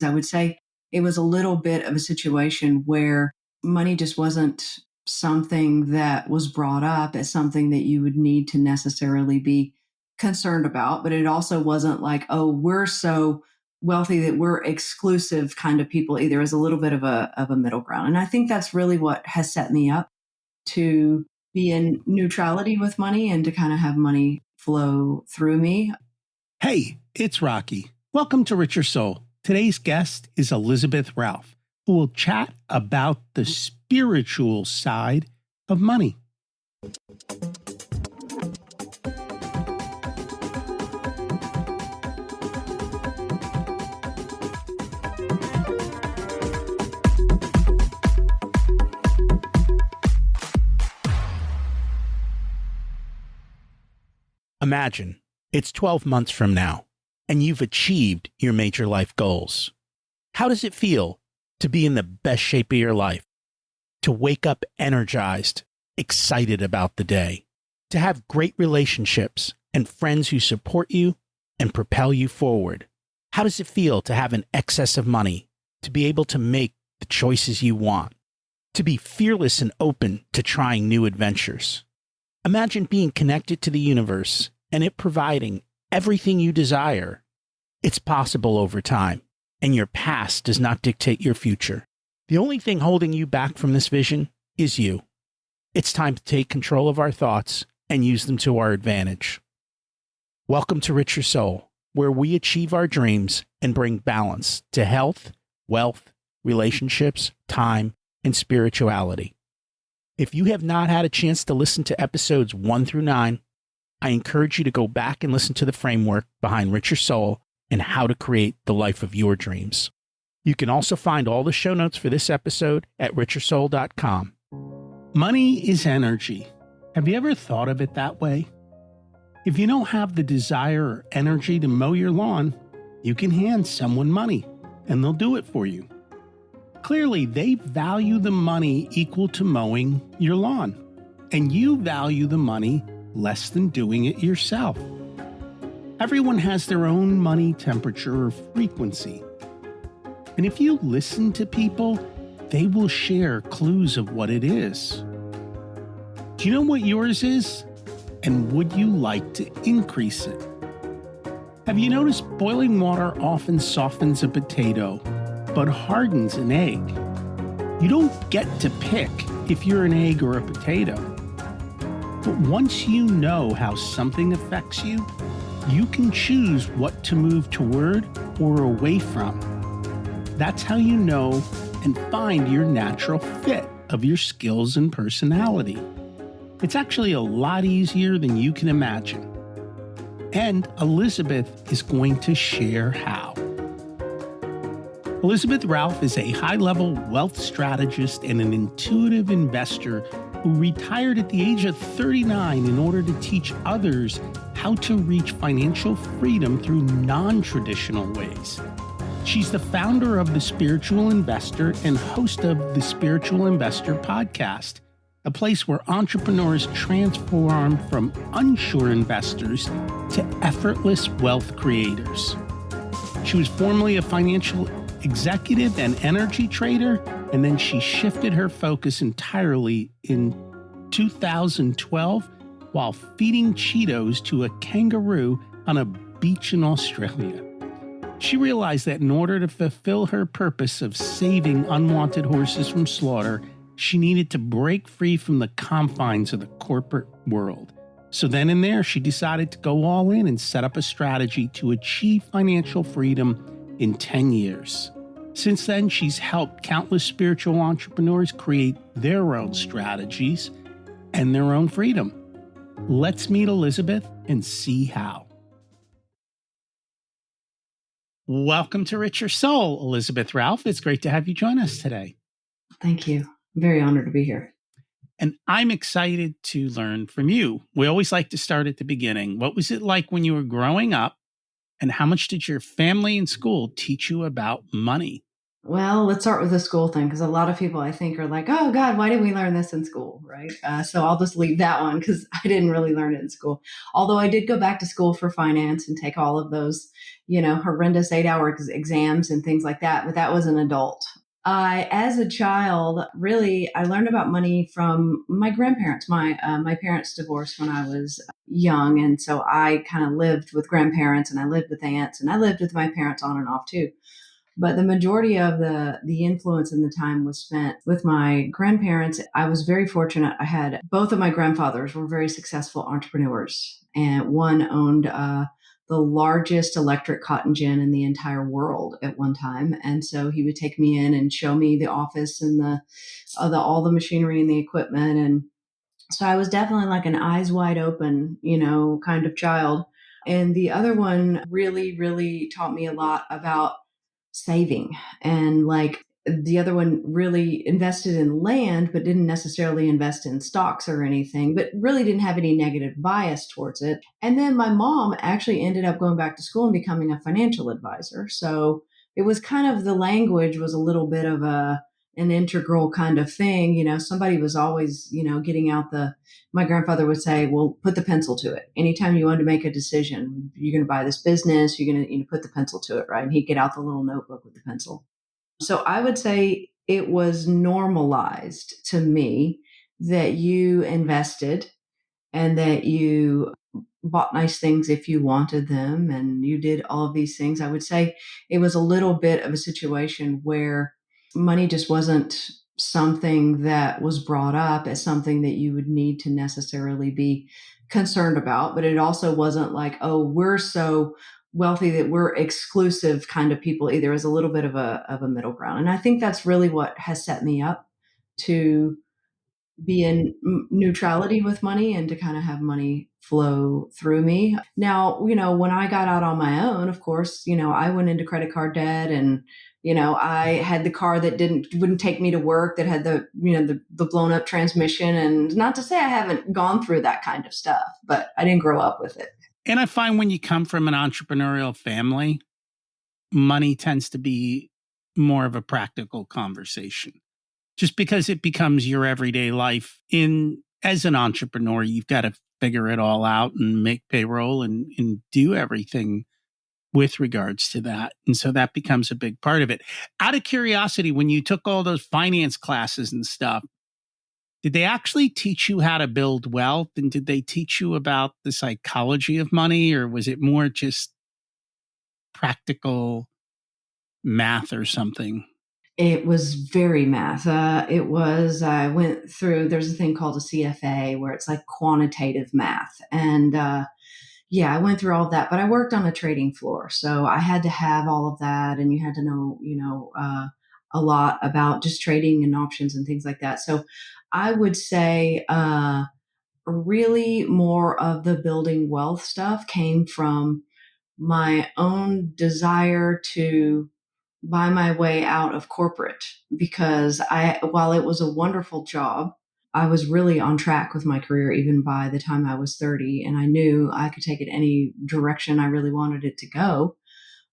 I would say it was a little bit of a situation where money just wasn't something that was brought up as something that you would need to necessarily be concerned about. But it also wasn't like, oh, we're so wealthy that we're exclusive kind of people either, as a little bit of a middle ground. And I think that's really what has set me up to be in neutrality with money and to kind of have money flow through me. Hey, it's Rocky. Welcome to Richer Soul. Today's guest is Elizabeth Ralph, who will chat about the spiritual side of money. Imagine it's 12 months from now, and you've achieved your major life goals. How does it feel to be in the best shape of your life? To wake up energized, excited about the day? To have great relationships and friends who support you and propel you forward? How does it feel to have an excess of money, to be able to make the choices you want? To be fearless and open to trying new adventures? Imagine being connected to the universe and it providing everything you desire. It's possible over time, and your past does not dictate your future. The only thing holding you back from this vision is you. It's time to take control of our thoughts and use them to our advantage. Welcome to Richer Soul, where we achieve our dreams and bring balance to health, wealth, relationships, time, and spirituality. If you have not had a chance to listen to episodes 1 through 9, I encourage you to go back and listen to the framework behind Richer Soul and how to create the life of your dreams. You can also find all the show notes for this episode at richersoul.com. Money is energy. Have you ever thought of it that way? If you don't have the desire or energy to mow your lawn, you can hand someone money and they'll do it for you. Clearly, they value the money equal to mowing your lawn, and you value the money less than doing it yourself. Everyone has their own money temperature or frequency. And if you listen to people, they will share clues of what it is. Do you know what yours is? And would you like to increase it? Have you noticed boiling water often softens a potato, but hardens an egg? You don't get to pick if you're an egg or a potato. But once you know how something affects you, you can choose what to move toward or away from. That's how you know and find your natural fit of your skills and personality. It's actually a lot easier than you can imagine. And Elizabeth is going to share how. Elizabeth Ralph is a high-level wealth strategist and an intuitive investor who retired at the age of 39 in order to teach others how to reach financial freedom through non-traditional ways. She's the founder of The Spiritual Investor and host of the Spiritual Investor podcast, a place where entrepreneurs transform from unsure investors to effortless wealth creators. She was formerly a financial executive and energy trader, and then she shifted her focus entirely in 2012 while feeding Cheetos to a kangaroo on a beach in Australia. She realized that in order to fulfill her purpose of saving unwanted horses from slaughter, she needed to break free from the confines of the corporate world. So then and there, she decided to go all in and set up a strategy to achieve financial freedom in 10 years. Since then, she's helped countless spiritual entrepreneurs create their own strategies and their own freedom. Let's meet Elizabeth and see how. Welcome to Richer Soul, Elizabeth Ralph. It's great to have you join us today. Thank you. I'm very honored to be here. And I'm excited to learn from you. We always like to start at the beginning. What was it like when you were growing up? And how much did your family and school teach you about money? Well, let's start with the school thing because a lot of people I think are like, "Oh God, why didn't we learn this in school?" Right? So I'll just leave that one because I didn't really learn it in school. Although I did go back to school for finance and take all of those, horrendous 8-hour exams and things like that. But that was an adult. As a child, really, I learned about money from my grandparents. My parents divorced when I was young, and so I kind of lived with grandparents, and I lived with aunts, and I lived with my parents on and off too. But the majority of the influence and the time was spent with my grandparents. I was very fortunate. I had both of my grandfathers were very successful entrepreneurs, and one owned the largest electric cotton gin in the entire world at one time. And so he would take me in and show me the office and the all the machinery and the equipment. And so I was definitely like an eyes wide open, kind of child. And the other one really, really taught me a lot about saving. And like the other one really invested in land, but didn't necessarily invest in stocks or anything, but really didn't have any negative bias towards it. And then my mom actually ended up going back to school and becoming a financial advisor. So it was kind of the language was a little bit of an integral kind of thing. Somebody was always, getting out my grandfather would say, well, put the pencil to it. Anytime you wanted to make a decision, you're going to buy this business, you're going to put the pencil to it, right? And he'd get out the little notebook with the pencil. So I would say it was normalized to me that you invested and that you bought nice things if you wanted them and you did all of these things. I would say it was a little bit of a situation where money just wasn't something that was brought up as something that you would need to necessarily be concerned about, but it also wasn't like, oh, we're so wealthy that we're exclusive kind of people either. As a little bit of a middle ground. And I think that's really what has set me up to be in neutrality with money and to kind of have money flow through me. Now, when I got out on my own, of course, I went into credit card debt and I had the car that wouldn't take me to work that had the blown up transmission. And not to say I haven't gone through that kind of stuff, but I didn't grow up with it. And I find when you come from an entrepreneurial family, money tends to be more of a practical conversation just because it becomes your everyday life. In as an entrepreneur, you've got to figure it all out and make payroll and do everything with regards to that. And so that becomes a big part of it. Out of curiosity, when you took all those finance classes and stuff, did they actually teach you how to build wealth? And did they teach you about the psychology of money, or was it more just practical math or something? It was very math. I went through, there's a thing called a CFA where it's like quantitative math. And yeah, I went through all of that, but I worked on a trading floor. So I had to have all of that. And you had to know, a lot about just trading and options and things like that. So I would say really more of the building wealth stuff came from my own desire to buy my way out of corporate because while it was a wonderful job, I was really on track with my career even by the time I was 30. And I knew I could take it any direction I really wanted it to go.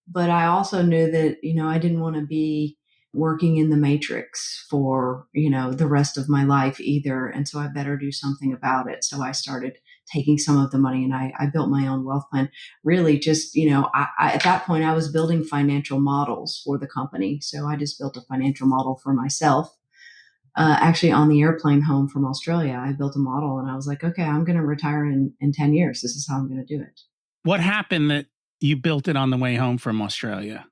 But I also knew that, I didn't want to be working in the matrix for, the rest of my life either. And so I better do something about it. So I started taking some of the money and I built my own wealth plan. Really just, at that point, I was building financial models for the company. So I just built a financial model for myself. Actually, on the airplane home from Australia, I built a model and I was like, okay, I'm going to retire in 10 years. This is how I'm going to do it. What happened that you built it on the way home from Australia?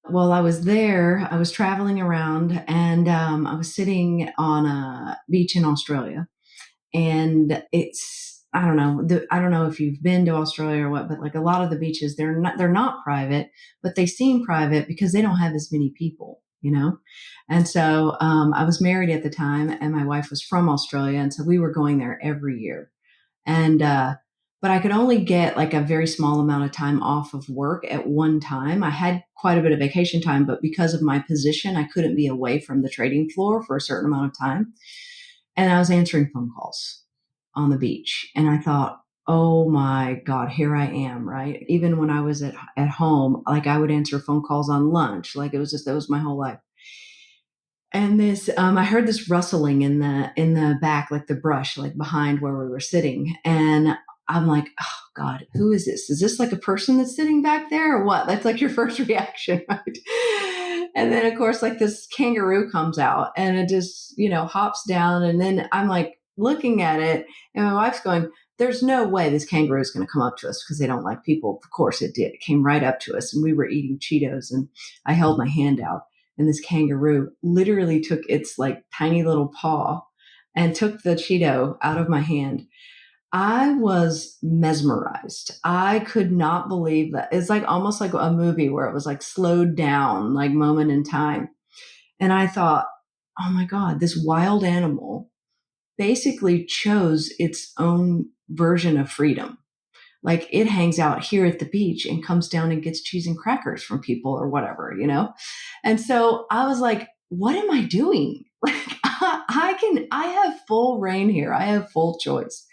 While I was there, I was traveling around and I was sitting on a beach in Australia. And I don't know, I don't know if you've been to Australia or what, but like a lot of the beaches, they're not private, but they seem private because they don't have as many people. And so I was married at the time and my wife was from Australia. And so we were going there every year. And but I could only get like a very small amount of time off of work at one time. I had quite a bit of vacation time, but because of my position, I couldn't be away from the trading floor for a certain amount of time. And I was answering phone calls on the beach. And I thought, oh my God, here I am, right? Even when I was at home, like I would answer phone calls on lunch. Like it was just, that was my whole life. And I heard this rustling in the back, like the brush, like behind where we were sitting. And I'm like, oh God, who is this? Is this like a person that's sitting back there or what? That's like your first reaction, right? And then of course, like this kangaroo comes out and it just, hops down. And then I'm like looking at it and my wife's going, there's no way this kangaroo is going to come up to us because they don't like people. Of course it did. It came right up to us and we were eating Cheetos and I held my hand out and this kangaroo literally took its like tiny little paw and took the Cheeto out of my hand. I was mesmerized. I could not believe that. It's like almost like a movie where it was like slowed down, like moment in time. And I thought, oh my God, this wild animal basically chose its own version of freedom. Like it hangs out here at the beach and comes down and gets cheese and crackers from people or whatever. And so I was like, what am I doing? Like I have full reign here. I have full choice.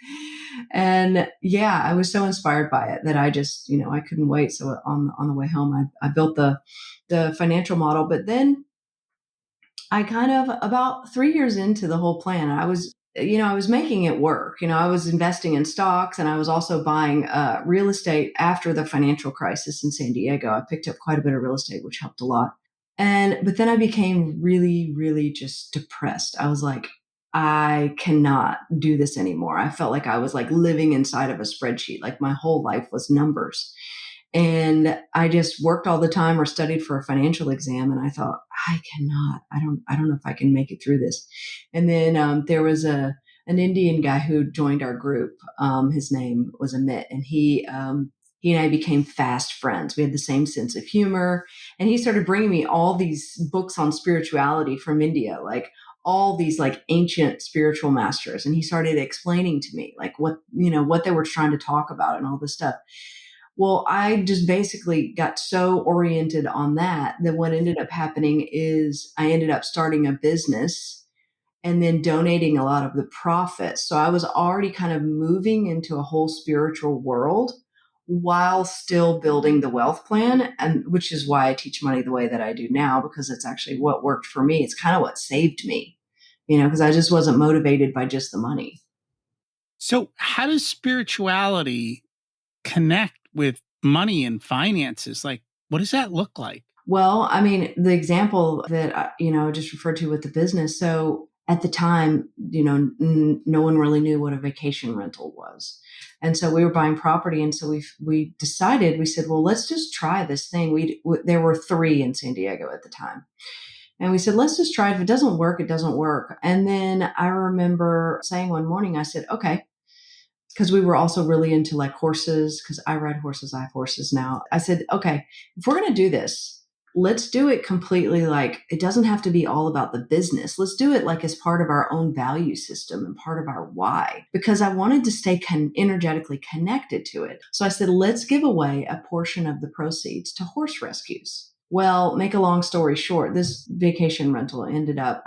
And yeah, I was so inspired by it that I just, I couldn't wait. So on the way home, I built the financial model, but then I kind of about 3 years into the whole plan, I was making it work. I was investing in stocks and I was also buying real estate after the financial crisis in San Diego. I picked up quite a bit of real estate, which helped a lot. But then I became really, really just depressed. I was like, I cannot do this anymore. I felt like I was like living inside of a spreadsheet. Like my whole life was numbers. And I just worked all the time or studied for a financial exam. And I thought, I don't know if I can make it through this. And then there was an Indian guy who joined our group. His name was Amit, and he and I became fast friends. We had the same sense of humor. And he started bringing me all these books on spirituality from India, like all these like ancient spiritual masters. And he started explaining to me like what they were trying to talk about and all this stuff. Well, I just basically got so oriented on that what ended up happening is I ended up starting a business and then donating a lot of the profits. So I was already kind of moving into a whole spiritual world while still building the wealth plan, and which is why I teach money the way that I do now, because it's actually what worked for me. It's kind of what saved me, because I just wasn't motivated by just the money. So, how does spirituality connect with money and finances? Like, what does that look like? Well, I mean, the example that I just referred to with the business. So at the time, no one really knew what a vacation rental was, and so we were buying property, and so we decided. We said, well, let's just try this thing. There were 3 in San Diego at the time, and we said, let's just try it. If it doesn't work, it doesn't work. And then I remember saying one morning, I said, okay, because we were also really into like horses, because I ride horses, I have horses now. I said, okay, if we're going to do this, let's do it completely like it doesn't have to be all about the business. Let's do it like as part of our own value system and part of our why, because I wanted to stay energetically connected to it. So I said, let's give away a portion of the proceeds to horse rescues. Well, make a long story short, this vacation rental ended up,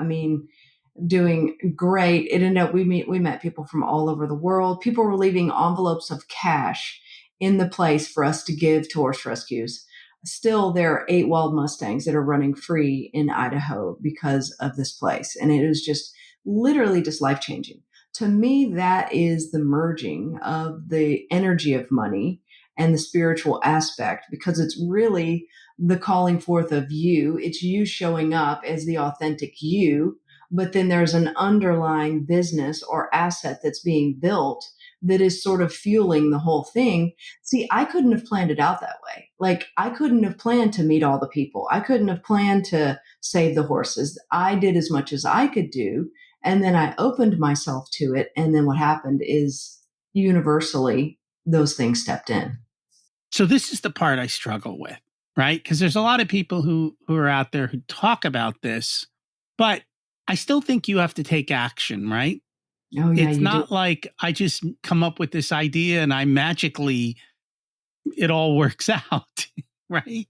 doing great. It ended up we met people from all over the world. People were leaving envelopes of cash in the place for us to give to horse rescues. Still, there are 8 wild Mustangs that are running free in Idaho because of this place, and it was just literally just life changing. To me, that is the merging of the energy of money and the spiritual aspect, because it's really the calling forth of you. It's you showing up as the authentic you, but then there's an underlying business or asset that's being built that is sort of fueling the whole thing. See, I couldn't have planned it out that way. Like, I couldn't have planned to meet all the people. I couldn't have planned to save the horses. I did as much as I could do. And then I opened myself to it. And then what happened is universally, those things stepped in. So, this is the part I struggle with, right? Because there's a lot of people who are out there who talk about this, but I still think you have to take action, right? Oh, yeah, it's you not do. like I just come up with this idea and it all works out, right?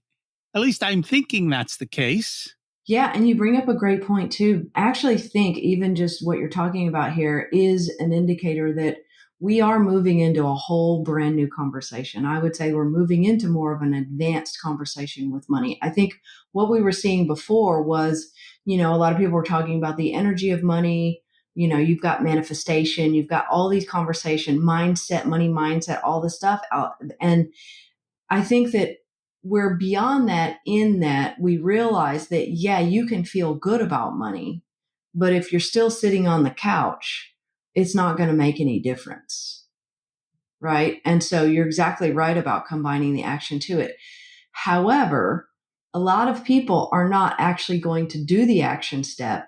At least I'm thinking that's the case. Yeah, and you bring up a great point too. I actually think even just what you're talking about here is an indicator that we are moving into a whole brand new conversation. I would say we're moving into more of an advanced conversation with money. I think what we were seeing before was, a lot of people were talking about the energy of money. You've got manifestation, you've got all these conversation, mindset, money mindset, all this stuff out. And I think that we're beyond that, in that we realize that, yeah, you can feel good about money, but if you're still sitting on the couch, it's not going to make any difference. Right. And so you're exactly right about combining the action to it. However, a lot of people are not actually going to do the action step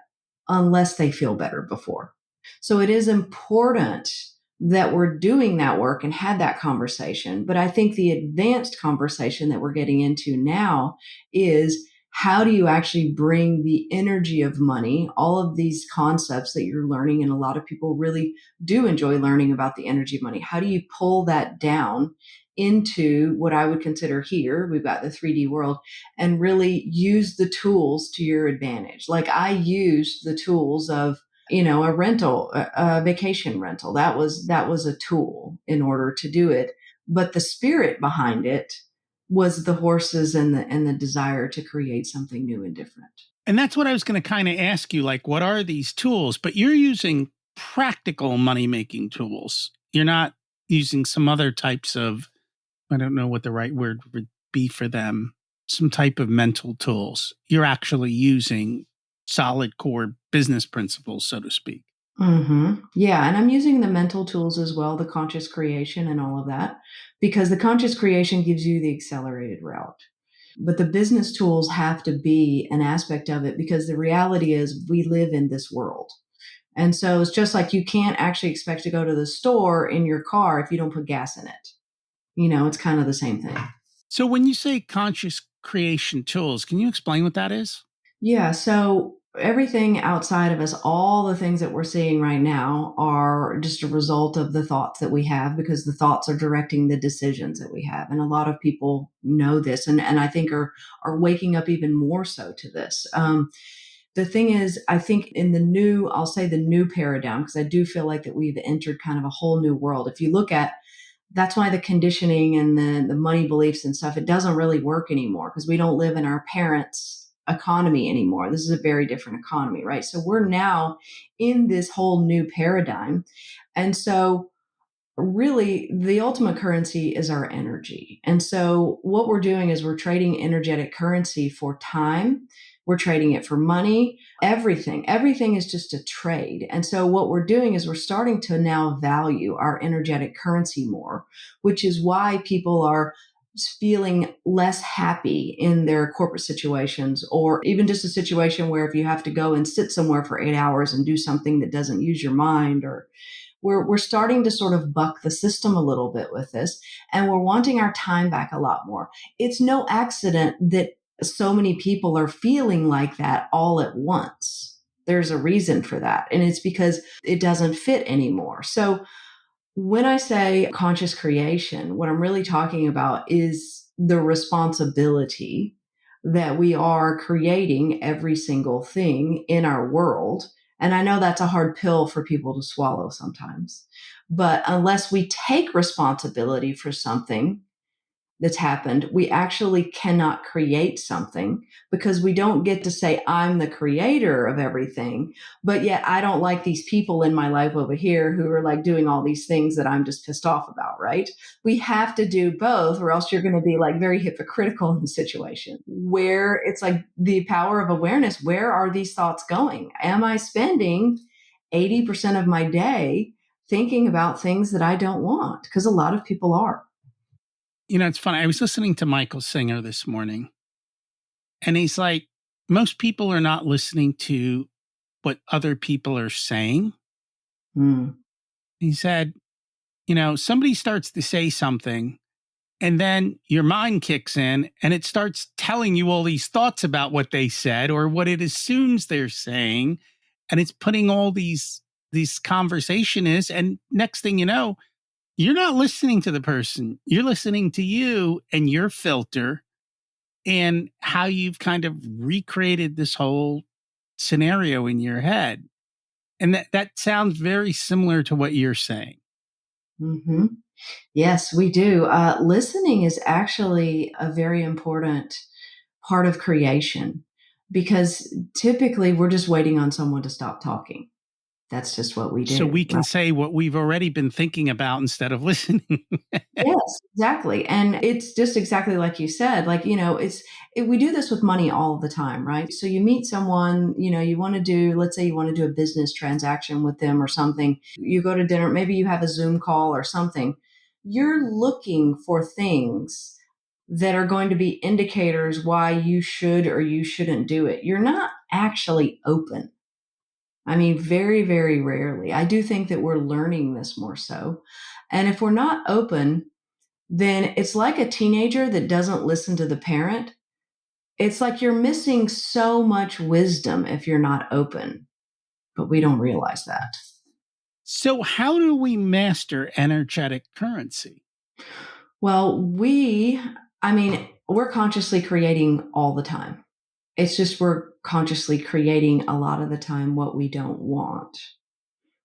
unless they feel better before. So it is important that we're doing that work and had that conversation. But I think the advanced conversation that we're getting into now is, how do you actually bring the energy of money, all of these concepts that you're learning, and a lot of people really do enjoy learning about the energy of money. How do you pull that down into what I would consider, here, we've got the 3D world, and really use the tools to your advantage? Like, I used the tools of, a rental, a vacation rental. That was a tool in order to do it. But the spirit behind it was the horses and the desire to create something new and different. And that's what I was going to kind of ask you, like, what are these tools? But you're using practical money making tools. You're not using some other types of, I don't know what the right word would be for them, some type of mental tools. You're actually using solid core business principles, so to speak. Yeah, and I'm using the mental tools as well, the conscious creation and all of that, because the conscious creation gives you the accelerated route. But the business tools have to be an aspect of it, because the reality is we live in this world. And so it's just like, you can't actually expect to go to the store in your car if you don't put gas in it. It's kind of the same thing. So when you say conscious creation tools, can you explain what that is? Yeah. So everything outside of us, all the things that we're seeing right now, are just a result of the thoughts that we have, because the thoughts are directing the decisions that we have. And a lot of people know this, and I think are waking up even more so to this. The thing is, I think in the new, I'll say the new paradigm, because I do feel like that we've entered kind of a whole new world. If you look at, that's why the conditioning and the money beliefs and stuff, it doesn't really work anymore, because we don't live in our parents' economy anymore. This is a very different economy, right? So we're now in this whole new paradigm. And so really, the ultimate currency is our energy. And so what we're doing is we're trading energetic currency for time. We're trading it for money. Everything is just a trade. And so what we're doing is we're starting to now value our energetic currency more, which is why people are feeling less happy in their corporate situations, or even just a situation where if you have to go and sit somewhere for 8 hours and do something that doesn't use your mind, or we're starting to sort of buck the system a little bit with this, and we're wanting our time back a lot more. It's no accident that so many people are feeling like that all at once. There's a reason for that, and it's because it doesn't fit anymore. So when I say conscious creation, what I'm really talking about is the responsibility that we are creating every single thing in our world. And I know that's a hard pill for people to swallow sometimes. But unless we take responsibility for something that's happened, we actually cannot create something, because we don't get to say, I'm the creator of everything, but yet I don't like these people in my life over here who are like doing all these things that I'm just pissed off about, right? We have to do both, or else you're going to be like very hypocritical in the situation, where it's like the power of awareness. Where are these thoughts going? Am I spending 80% of my day thinking about things that I don't want? Because a lot of people are. It's funny. I was listening to Michael Singer this morning, and he's like, most people are not listening to what other people are saying. Mm. He said, somebody starts to say something, and then your mind kicks in and it starts telling you all these thoughts about what they said or what it assumes they're saying. And it's putting all these conversation is. And next thing you know, you're not listening to the person. You're listening to you and your filter and how you've kind of recreated this whole scenario in your head. And that sounds very similar to what you're saying. Hmm. Yes, we do. Listening is actually a very important part of creation because typically we're just waiting on someone to stop talking. That's just what we So do, we right? can say what we've already been thinking about instead of listening. Yes, exactly. And it's just exactly like you said, like, we do this with money all the time, right? So you meet someone, you want to do, let's say you want to do a business transaction with them or something. You go to dinner, maybe you have a Zoom call or something. You're looking for things that are going to be indicators why you should or you shouldn't do it. You're not actually open. I mean, very, very rarely. I do think that we're learning this more so. And if we're not open, then it's like a teenager that doesn't listen to the parent. It's like you're missing so much wisdom if you're not open, but we don't realize that. So, how do we master energetic currency? Well, we're consciously creating all the time. It's just we're consciously creating a lot of the time what we don't want.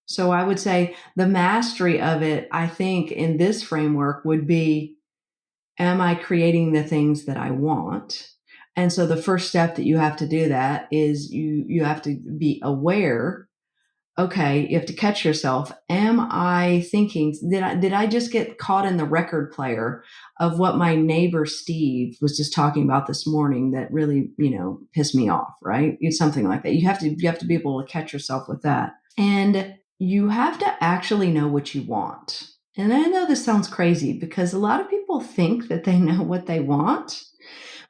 So I would say the mastery of it, I think, in this framework would be, am I creating the things that I want? And so the first step that you have to do that is you have to be aware. Okay, you have to catch yourself. Am I thinking, did I just get caught in the record player of what my neighbor Steve was just talking about this morning that really, pissed me off, right? It's something like that. You have to be able to catch yourself with that. And you have to actually know what you want. And I know this sounds crazy because a lot of people think that they know what they want,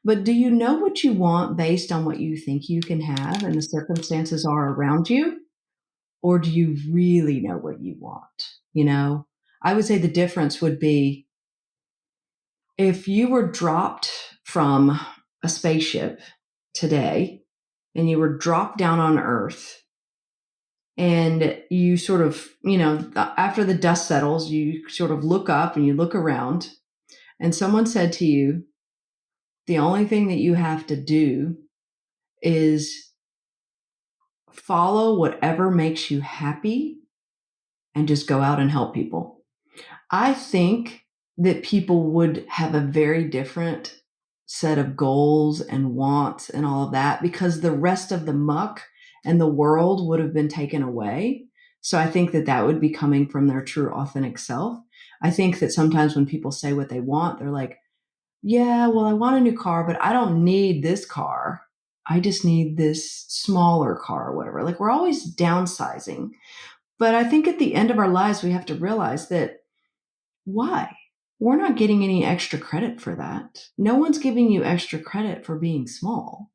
but do you know what you want based on what you think you can have and the circumstances are around you? Or do you really know what you want? I would say the difference would be if you were dropped from a spaceship today and you were dropped down on Earth and you sort of, after the dust settles, you sort of look up and you look around and someone said to you, the only thing that you have to do is follow whatever makes you happy and just go out and help people. I think that people would have a very different set of goals and wants and all of that because the rest of the muck and the world would have been taken away. So I think that that would be coming from their true authentic self. I think that sometimes when people say what they want, they're like, yeah, well, I want a new car, but I don't need this car. I just need this smaller car or whatever. Like we're always downsizing. But I think at the end of our lives, we have to realize that why? We're not getting any extra credit for that. No one's giving you extra credit for being small.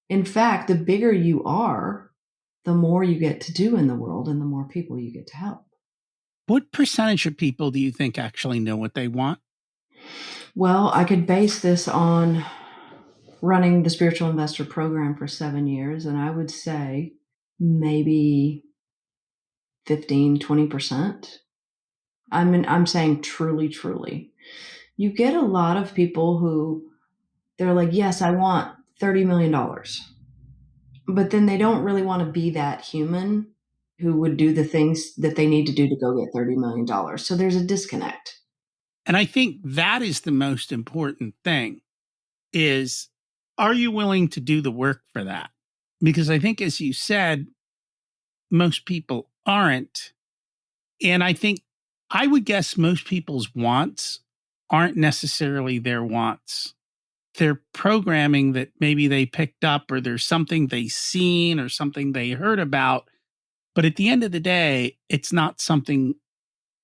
In fact, the bigger you are, the more you get to do in the world and the more people you get to help. What percentage of people do you think actually know what they want? Well, I could base this on running the Spiritual Investor Program for 7 years, and I would say maybe 15, 20%. I'm saying truly, truly. You get a lot of people who they're like, yes, I want $30 million. But then they don't really want to be that human who would do the things that they need to do to go get $30 million. So there's a disconnect. And I think that is the most important thing is, are you willing to do the work for that? Because I think, as you said, most people aren't. And I think I would guess most people's wants aren't necessarily their wants. They're programming that maybe they picked up, or there's something they seen or something they heard about. But at the end of the day, it's not something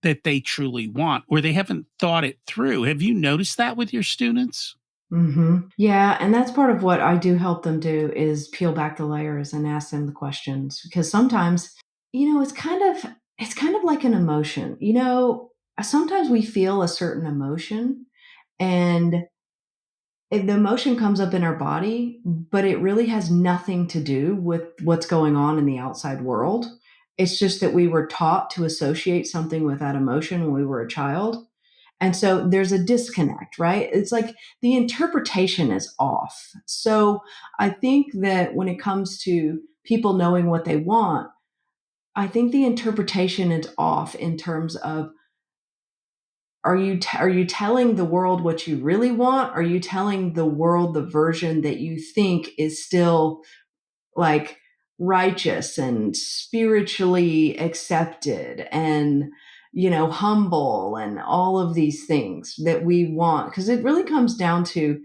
that they truly want, or they haven't thought it through. Have you noticed that with your students? Yeah, and that's part of what I do help them do is peel back the layers and ask them the questions because sometimes, it's kind of like an emotion. Sometimes we feel a certain emotion and if the emotion comes up in our body, but it really has nothing to do with what's going on in the outside world. It's just that we were taught to associate something with that emotion when we were a child. And so there's a disconnect, right? It's like the interpretation is off. So I think that when it comes to people knowing what they want, I think the interpretation is off in terms of are you telling the world what you really want? Are you telling the world the version that you think is still like righteous and spiritually accepted and humble and all of these things that we want? Because it really comes down to,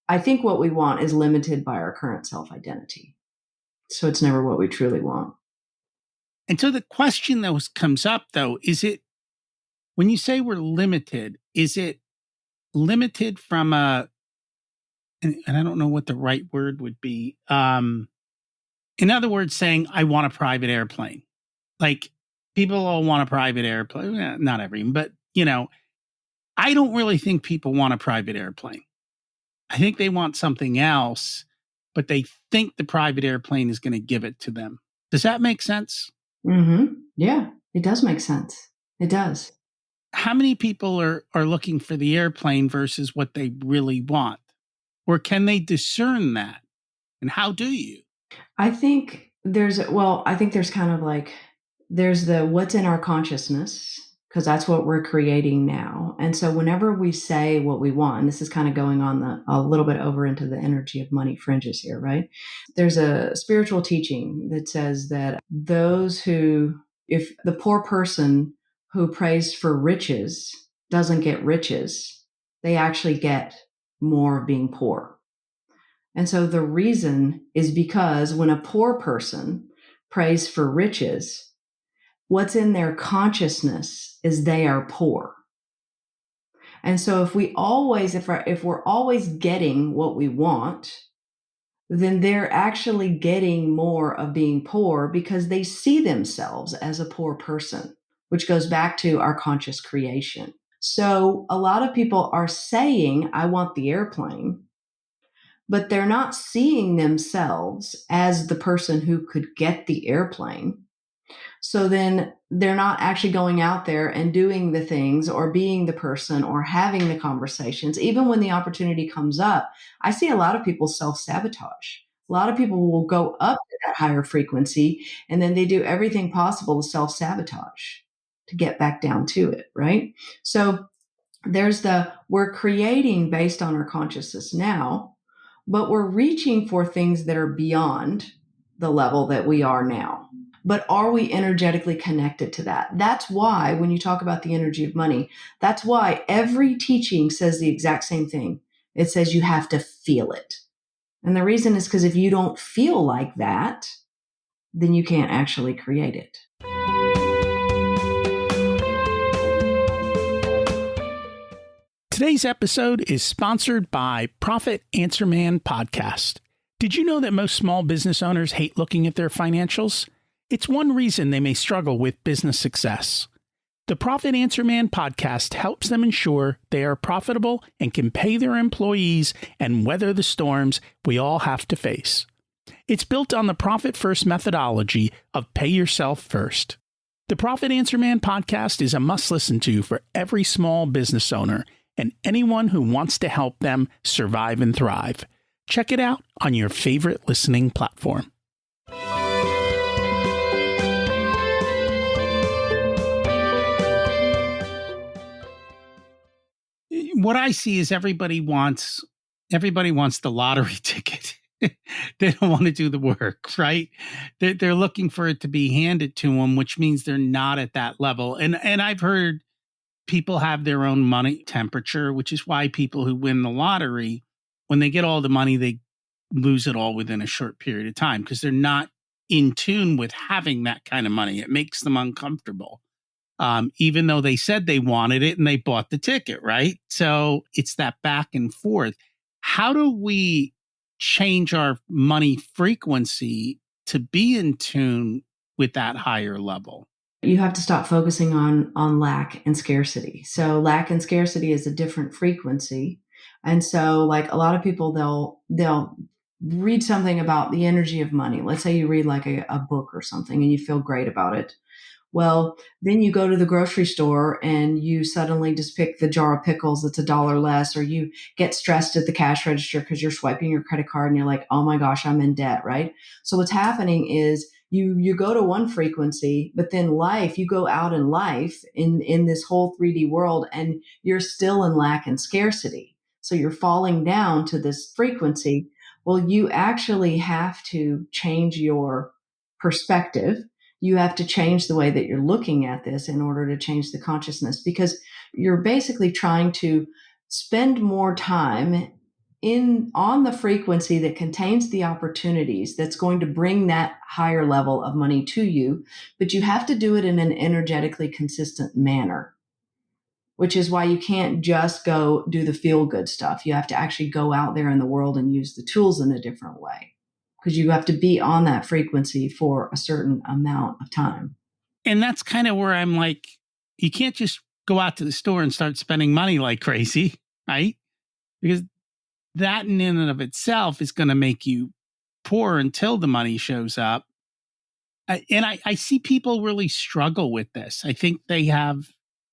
I think what we want is limited by our current self-identity. So it's never what we truly want. And so the question that comes up, though, is it, when you say we're limited, is it limited from and I don't know what the right word would be. In other words, saying, I want a private airplane. Like, people all want a private airplane. Not everyone, but, I don't really think people want a private airplane. I think they want something else, but they think the private airplane is going to give it to them. Does that make sense? Mm-hmm. Yeah, it does make sense. It does. How many people are looking for the airplane versus what they really want? Or can they discern that? And how do you? I think there's kind of like, there's the what's in our consciousness, because that's what we're creating now. And so whenever we say what we want, and this is kind of going on a little bit over into the energy of money fringes here, right? There's a spiritual teaching that says that if the poor person who prays for riches doesn't get riches, they actually get more of being poor. And so the reason is because when a poor person prays for riches, what's in their consciousness is they are poor. And so if we're always getting what we want, then they're actually getting more of being poor because they see themselves as a poor person, which goes back to our conscious creation. So a lot of people are saying, I want the airplane, but they're not seeing themselves as the person who could get the airplane. So then they're not actually going out there and doing the things or being the person or having the conversations. Even when the opportunity comes up, I see a lot of people self-sabotage. A lot of people will go up to that higher frequency and then they do everything possible to self-sabotage to get back down to it, right? So we're creating based on our consciousness now, but we're reaching for things that are beyond the level that we are now. But are we energetically connected to that? That's why when you talk about the energy of money, that's why every teaching says the exact same thing. It says you have to feel it. And the reason is because if you don't feel like that, then you can't actually create it. Today's episode is sponsored by Profit Answer Man Podcast. Did you know that most small business owners hate looking at their financials? It's one reason they may struggle with business success. The Profit Answer Man podcast helps them ensure they are profitable and can pay their employees and weather the storms we all have to face. It's built on the Profit First methodology of pay yourself first. The Profit Answer Man podcast is a must listen to for every small business owner and anyone who wants to help them survive and thrive. Check it out on your favorite listening platform. What I see is everybody wants the lottery ticket. They don't want to do the work, right? They're looking for it to be handed to them, which means they're not at that level. And I've heard people have their own money temperature, which is why people who win the lottery, when they get all the money, they lose it all within a short period of time because they're not in tune with having that kind of money. It makes them uncomfortable. Even though they said they wanted it and they bought the ticket, right? So it's that back and forth. How do we change our money frequency to be in tune with that higher level? You have to stop focusing on lack and scarcity. So lack and scarcity is a different frequency. And so like a lot of people, they'll read something about the energy of money. Let's say you read like a book or something and you feel great about it. Well, then you go to the grocery store and you suddenly just pick the jar of pickles that's $1 less, or you get stressed at the cash register because you're swiping your credit card and you're like, oh my gosh, I'm in debt, right? So what's happening is You go to one frequency, but then life, you go out in life in this whole 3D world, and you're still in lack and scarcity. So you're falling down to this frequency. Well, you actually have to change your perspective. You have to change the way that you're looking at this in order to change the consciousness, because you're basically trying to spend more time in on the frequency that contains the opportunities that's going to bring that higher level of money to you, but you have to do it in an energetically consistent manner, which is why you can't just go do the feel good stuff. You have to actually go out there in the world and use the tools in a different way, because you have to be on that frequency for a certain amount of time. And that's kind of where I'm like, you can't just go out to the store and start spending money like crazy, right? Because that in and of itself is going to make you poor until the money shows up. And I see people really struggle with this. I think they have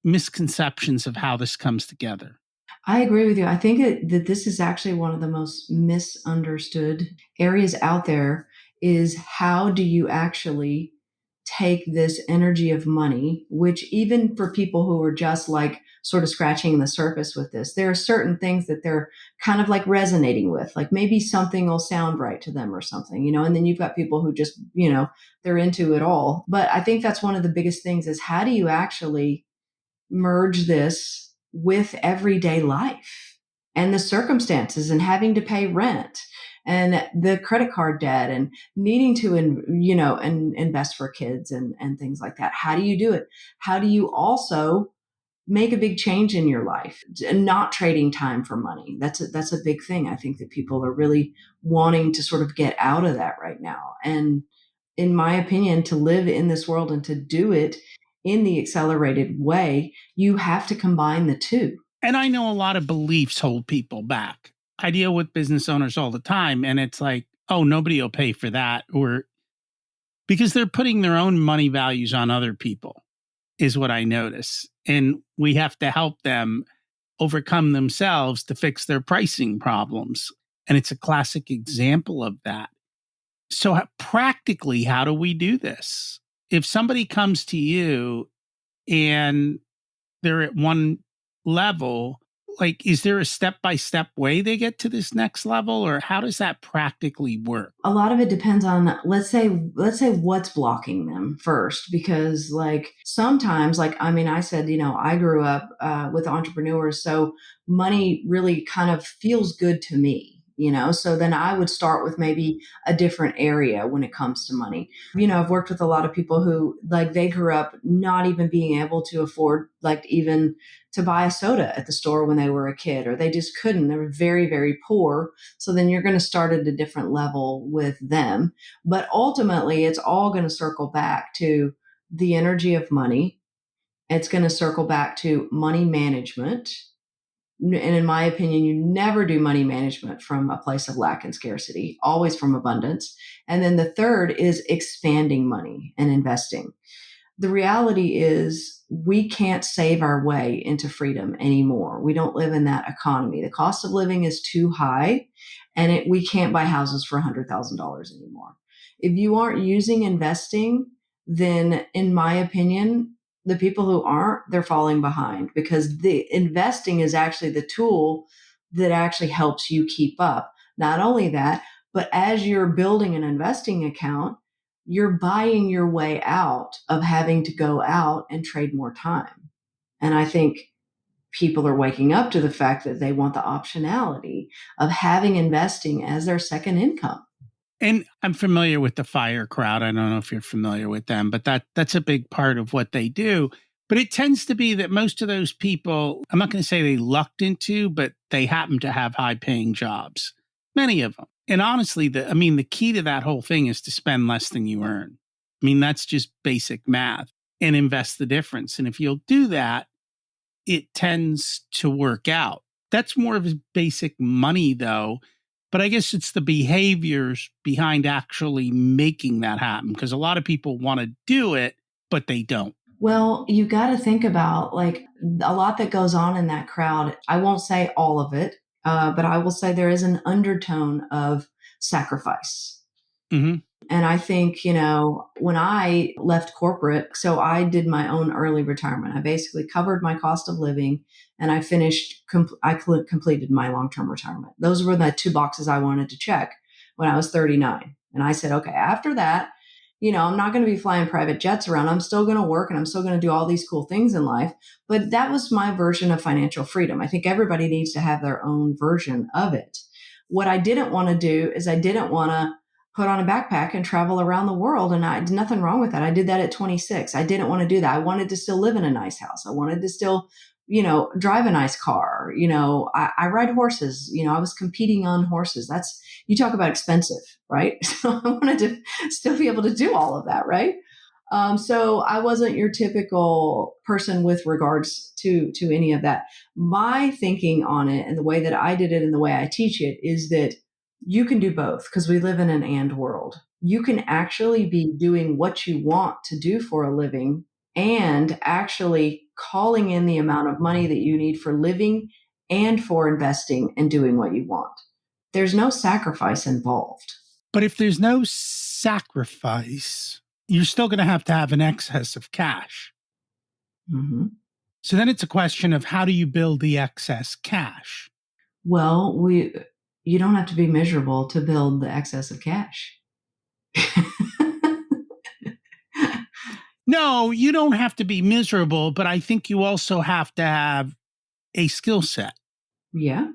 misconceptions of how this comes together. I agree with you. I think that this is actually one of the most misunderstood areas out there, is how do you actually take this energy of money, which even for people who are just like sort of scratching the surface with this, there are certain things that they're kind of like resonating with, like maybe something will sound right to them or something, and then you've got people who just, they're into it all. But I think that's one of the biggest things, is how do you actually merge this with everyday life and the circumstances and having to pay rent and the credit card debt and needing to invest for kids and things like that. How do you do it? How do you also make a big change in your life and not trading time for money? That's a big thing. I think that people are really wanting to sort of get out of that right now. And in my opinion, to live in this world and to do it in the accelerated way, you have to combine the two. And I know a lot of beliefs hold people back. I deal with business owners all the time, and it's like, oh, nobody will pay for that, or because they're putting their own money values on other people, is what I notice. And we have to help them overcome themselves to fix their pricing problems. And it's a classic example of that. So, practically, how do we do this? If somebody comes to you and they're at one level, like, is there a step-by-step way they get to this next level, or how does that practically work? A lot of it depends on, let's say what's blocking them first, because like sometimes, like, I mean, I said, I grew up with entrepreneurs, so money really kind of feels good to me. So then I would start with maybe a different area when it comes to money. I've worked with a lot of people who, like, they grew up not even being able to afford, like, even to buy a soda at the store when they were a kid, or they just couldn't. They were very, very poor. So then you're going to start at a different level with them. But ultimately, it's all going to circle back to the energy of money. It's going to circle back to money management. And in my opinion, you never do money management from a place of lack and scarcity, always from abundance. And then the third is expanding money and investing. The reality is, we can't save our way into freedom anymore. We don't live in that economy. The cost of living is too high, and we can't buy houses for $100,000 anymore. If you aren't using investing, then in my opinion, the people who aren't, they're falling behind, because the investing is actually the tool that actually helps you keep up. Not only that, but as you're building an investing account, you're buying your way out of having to go out and trade more time. And I think people are waking up to the fact that they want the optionality of having investing as their second income. And I'm familiar with the FIRE crowd. I don't know if you're familiar with them, but that's a big part of what they do. But it tends to be that most of those people, I'm not going to say they lucked into, but they happen to have high paying jobs, many of them. And honestly, the key to that whole thing is to spend less than you earn. I mean, that's just basic math, and invest the difference. And if you'll do that, it tends to work out. That's more of a basic money, though. But I guess it's the behaviors behind actually making that happen, because a lot of people want to do it, but they don't. Well, you got to think about, like, a lot that goes on in that crowd. I won't say all of it, but I will say there is an undertone of sacrifice. Mm-hmm. And I think, when I left corporate, so I did my own early retirement. I basically covered my cost of living and I completed my long term retirement. Those were the two boxes I wanted to check when I was 39. And I said, okay, after that, I'm not going to be flying private jets around. I'm still going to work and I'm still going to do all these cool things in life. But that was my version of financial freedom. I think everybody needs to have their own version of it. What I didn't want to do is I didn't want to put on a backpack and travel around the world. And I did nothing wrong with that. I did that at 26. I didn't want to do that. I wanted to still live in a nice house. I wanted to still, drive a nice car. I ride horses. I was competing on horses. You talk about expensive, right? So I wanted to still be able to do all of that, right? So I wasn't your typical person with regards to any of that. My thinking on it and the way that I did it and the way I teach it is that you can do both because we live in an and world. You can actually be doing what you want to do for a living and actually calling in the amount of money that you need for living and for investing and doing what you want. There's no sacrifice involved. But if there's no sacrifice, you're still going to have an excess of cash. Mm-hmm. So then it's a question of how do you build the excess cash? Well, you don't have to be miserable to build the excess of cash. No, you don't have to be miserable, but I think you also have to have a skill set. Yeah,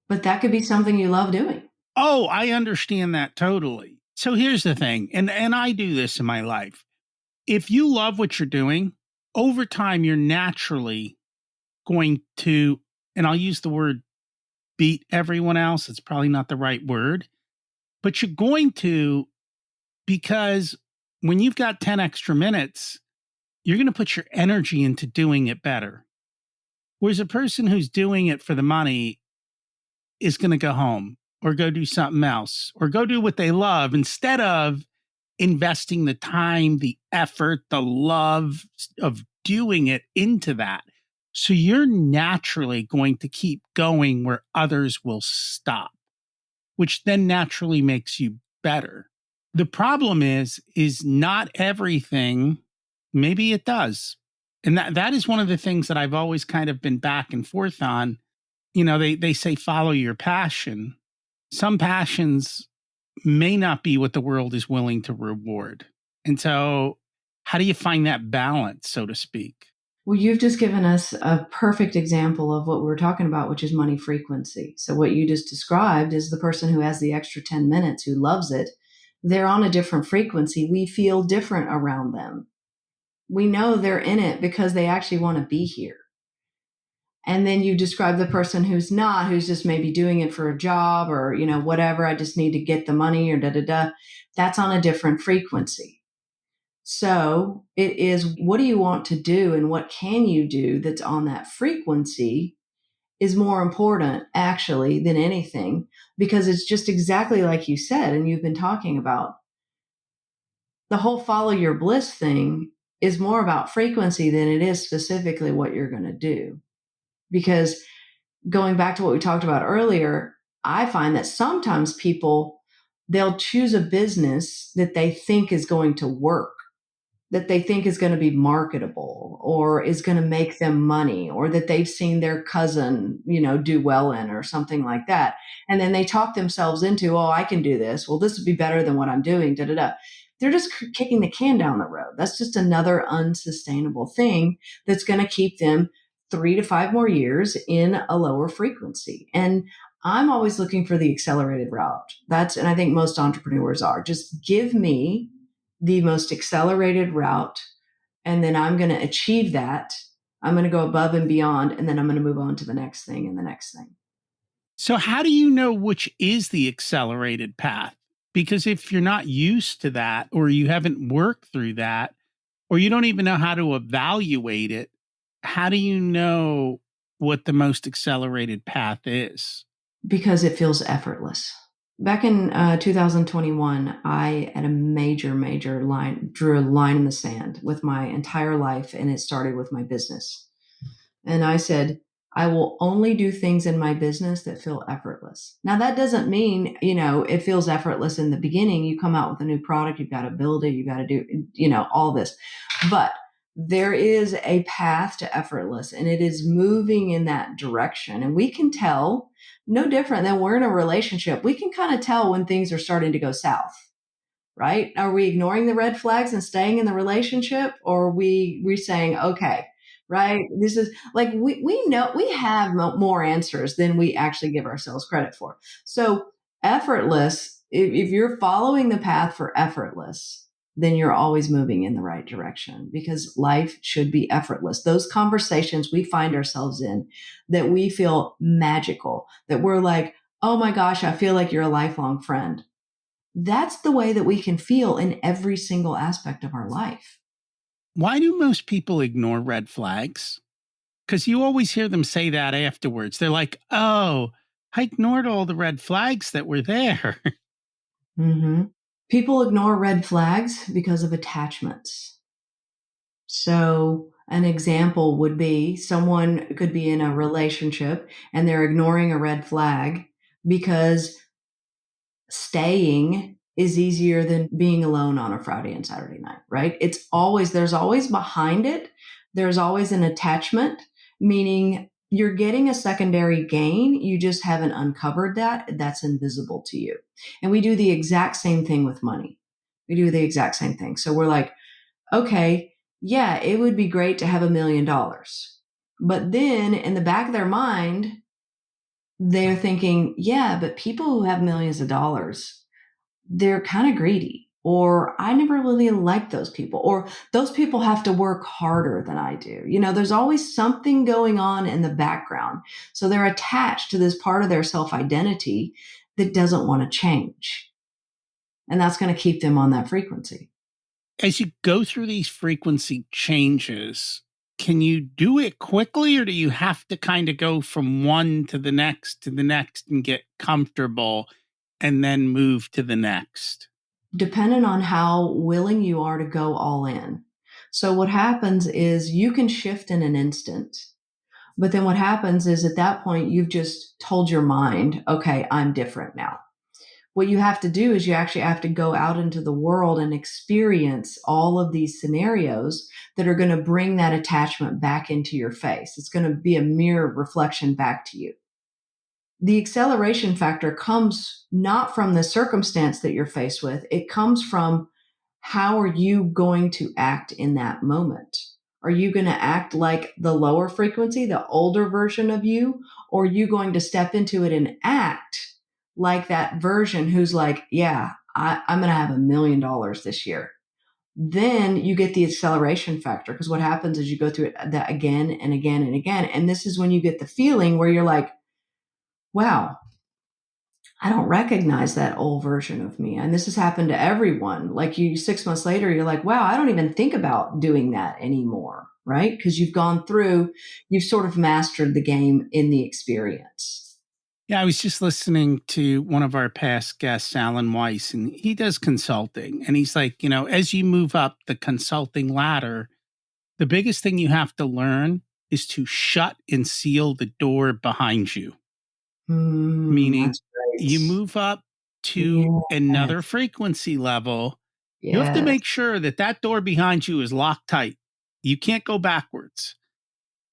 but that could be something you love doing. Oh, I understand that totally. So here's the thing, and I do this in my life. If you love what you're doing, over time, you're naturally going to, and I'll use the word beat everyone else. It's probably not the right word, but you're going to, because when you've got 10 extra minutes, you're going to put your energy into doing it better. Whereas a person who's doing it for the money is going to go home or go do something else or go do what they love instead of investing the time, the effort, the love of doing it into that. So you're naturally going to keep going where others will stop, which then naturally makes you better. The problem is not everything, maybe it does. And that is one of the things that I've always kind of been back and forth on. They say follow your passion. Some passions may not be what the world is willing to reward. And so how do you find that balance, so to speak? Well, you've just given us a perfect example of what we're talking about, which is money frequency. So what you just described is the person who has the extra 10 minutes, who loves it. They're on a different frequency. We feel different around them. We know they're in it because they actually want to be here. And then you describe the person who's not, who's just maybe doing it for a job or, whatever. I just need to get the money or da-da-da. That's on a different frequency. So it is, what do you want to do and what can you do that's on that frequency is more important actually than anything, because it's just exactly like you said, and you've been talking about. The whole follow your bliss thing is more about frequency than it is specifically what you're going to do. Because going back to what we talked about earlier, I find that sometimes people, they'll choose a business that they think is going to work, that they think is going to be marketable or is going to make them money, or that they've seen their cousin, do well in or something like that. And then they talk themselves into, oh, I can do this. Well, this would be better than what I'm doing. Da, da, da. They're just kicking the can down the road. That's just another unsustainable thing that's going to keep them 3 to 5 more years in a lower frequency. And I'm always looking for the accelerated route. And I think most entrepreneurs are. Just give me the most accelerated route, and then I'm going to achieve that. I'm going to go above and beyond, and then I'm going to move on to the next thing and the next thing. So how do you know which is the accelerated path? Because if you're not used to that, or you haven't worked through that, or you don't even know how to evaluate it, how do you know what the most accelerated path is? Because it feels effortless. Back in 2021, I had a major line, drew a line in the sand with my entire life, and it started with my business. And I said, I will only do things in my business that feel effortless. Now, that doesn't mean, it feels effortless in the beginning. You come out with a new product, you've got to build it, you've got to do, all this. But there is a path to effortless, and it is moving in that direction. And we can tell, no different than we're in a relationship, we can kind of tell when things are starting to go south, right? Are we ignoring the red flags and staying in the relationship? Or are we saying, okay, right? This is like, we know we have more answers than we actually give ourselves credit for. So effortless, if you're following the path for effortless, then you're always moving in the right direction, because life should be effortless. Those conversations we find ourselves in that we feel magical, that we're like, oh my gosh, I feel like you're a lifelong friend. That's the way that we can feel in every single aspect of our life. Why do most people ignore red flags? Because you always hear them say that afterwards. They're like, oh, I ignored all the red flags that were there. Hmm. People ignore red flags because of attachments. So, an example would be someone could be in a relationship and they're ignoring a red flag because staying is easier than being alone on a Friday and Saturday night, right? There's always behind it, there's always an attachment, meaning you're getting a secondary gain. You just haven't uncovered that's invisible to you. And we do the exact same thing with money. We do the exact same thing. So we're like, okay, yeah, it would be great to have $1 million. But then in the back of their mind, they're thinking, yeah, but people who have millions of dollars, they're kind of greedy, or I never really liked those people, or those people have to work harder than I do. There's always something going on in the background. So they're attached to this part of their self identity that doesn't want to change. And that's going to keep them on that frequency. As you go through these frequency changes, can you do it quickly, or do you have to kind of go from one to the next and get comfortable and then move to the next? Depending on how willing you are to go all in. So what happens is you can shift in an instant. But then what happens is at that point, you've just told your mind, okay, I'm different now. What you have to do is you actually have to go out into the world and experience all of these scenarios that are going to bring that attachment back into your face. It's going to be a mirror reflection back to you. The acceleration factor comes not from the circumstance that you're faced with, it comes from how are you going to act in that moment? Are you going to act like the lower frequency, the older version of you? Or are you going to step into it and act like that version who's like, yeah, I'm going to have $1 million this year? Then you get the acceleration factor, because what happens is you go through it that again and again and again. And this is when you get the feeling where you're like, wow, I don't recognize that old version of me. And this has happened to everyone. Like 6 months later, you're like, wow, I don't even think about doing that anymore. Right. Because you've sort of mastered the game in the experience. Yeah, I was just listening to one of our past guests, Alan Weiss, and he does consulting. And he's like, as you move up the consulting ladder, the biggest thing you have to learn is to shut and seal the door behind you. Meaning That's great. you move up to another frequency level. You have to Yes. make sure that that door behind you is locked tight. You can't go backwards.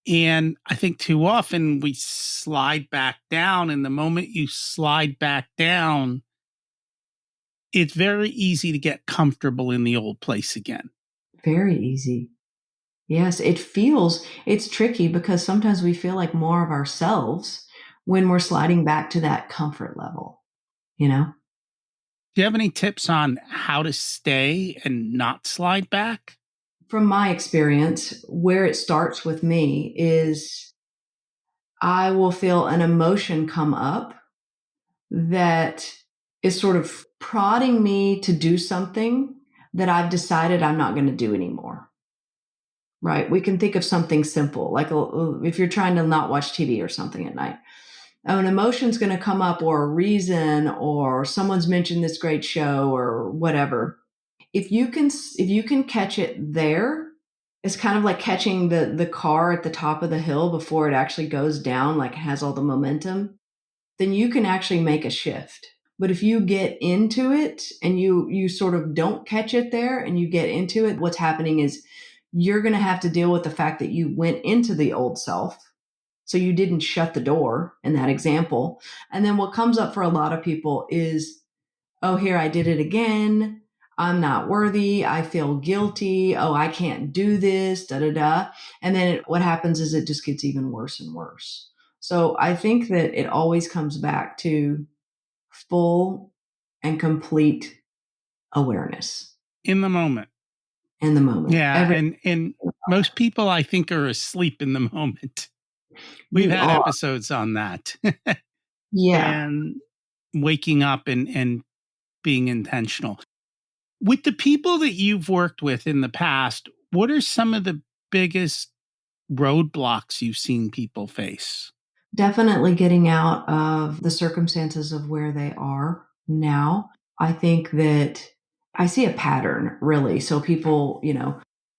And I think too often we slide back down. And the moment you slide back down, it's very easy to get comfortable in the old place again. Very easy. Yes, it's tricky because sometimes we feel like more of ourselves when we're sliding back to that comfort level, you know? Do you have any tips on how to stay and not slide back? From my experience, where it starts with me is I will feel an emotion come up that is sort of prodding me to do something that I've decided I'm not going to do anymore. Right? We can think of something simple, like if you're trying to not watch TV or something at night. An emotion's going to come up, or a reason, or someone's mentioned this great show or whatever. If you can catch it there, It's kind of like catching the car at the top of the hill before it actually goes down, like it has all the momentum. Then you can actually make a shift. But if you get into it and you sort of don't catch it there and you get into it, what's happening is you're going to have to deal with the fact that you went into the old self. So you didn't shut the door in that example. And then what comes up for a lot of people is, oh, here I did it again. I'm not worthy. I feel guilty. Oh, I can't do this, da da da. And then what happens is it just gets even worse and worse. So I think that it always comes back to full and complete awareness In the moment. in the moment. Yeah. And most people, I think, are asleep in the moment. We've had episodes on that. Yeah. And waking up and being intentional. With the people that you've worked with in the past, what are some of the biggest roadblocks you've seen people face? Definitely getting out of the circumstances of where they are now. I think that I see a pattern really. So people,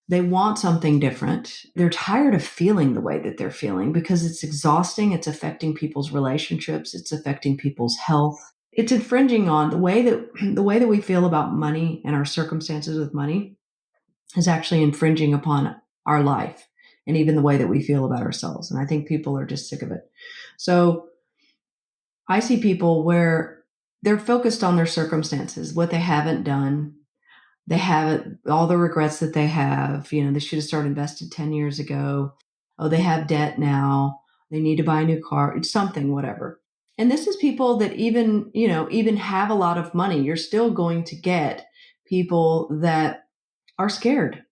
they want something different. They're tired of feeling the way that they're feeling because it's exhausting. It's affecting people's relationships. It's affecting people's health. It's infringing on the way that the way that we feel about money and our circumstances with money is actually infringing upon our life and even the way that we feel about ourselves. And I think people are just sick of it. So I see people where they're focused on their circumstances, what they haven't done. They have all the regrets that they have. They should have started investing 10 years ago. Oh, they have debt now. They need to buy a new car. It's something, whatever. And this is people that even have a lot of money. You're still going to get people that are scared.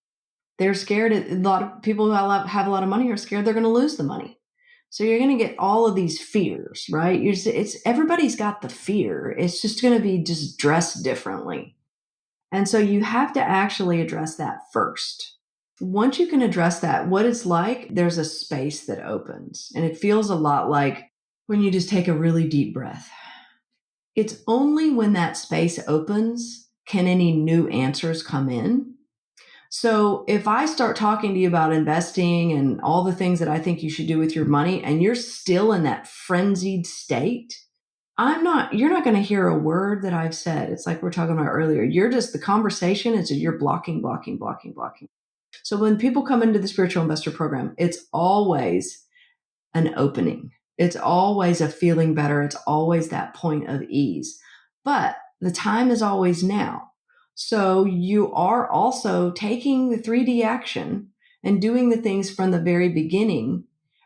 They're scared. A lot of people who have a lot of money are scared they're going to lose the money. So you're going to get all of these fears, right? It's everybody's got the fear. It's just going to be just dressed differently. And so you have to actually address that first. Once you can address that, what it's like, there's a space that opens. And it feels a lot like when you just take a really deep breath. It's only when that space opens can any new answers come in. So if I start talking to you about investing and all the things that I think you should do with your money, and you're still in that frenzied state, you're not going to hear a word that I've said. It's like we're talking about earlier. The conversation is you're blocking, blocking, blocking, blocking. So when people come into the spiritual investor program, it's always an opening. It's always a feeling better. It's always that point of ease. But the time is always now. So you are also taking the 3D action and doing the things from the very beginning.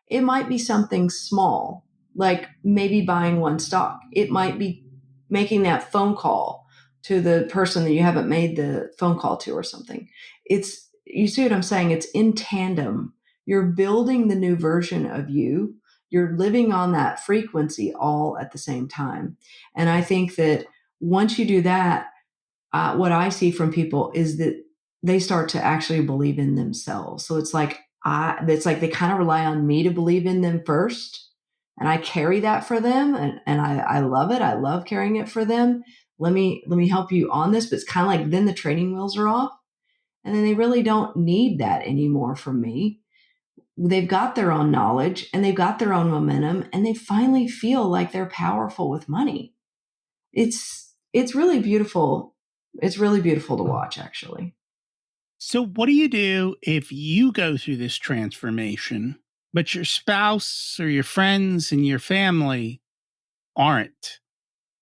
It might be something small, like maybe buying one stock. It might be making that phone call to the person that you haven't made the phone call to or something. You see what I'm saying? It's in tandem. You're building the new version of you. You're living on that frequency all at the same time. And I think that once you do that, what I see from people is that they start to actually believe in themselves. So it's like they kind of rely on me to believe in them first, and I carry that for them, and I love it. I love carrying it for them. Let me help you on this, but it's kind of like then the training wheels are off, and then they really don't need that anymore from me. They've got their own knowledge and they've got their own momentum, and they finally feel like they're powerful with money. It's really beautiful. It's really beautiful to watch, actually. So, what do you do if you go through this transformation, but your spouse or your friends and your family aren't?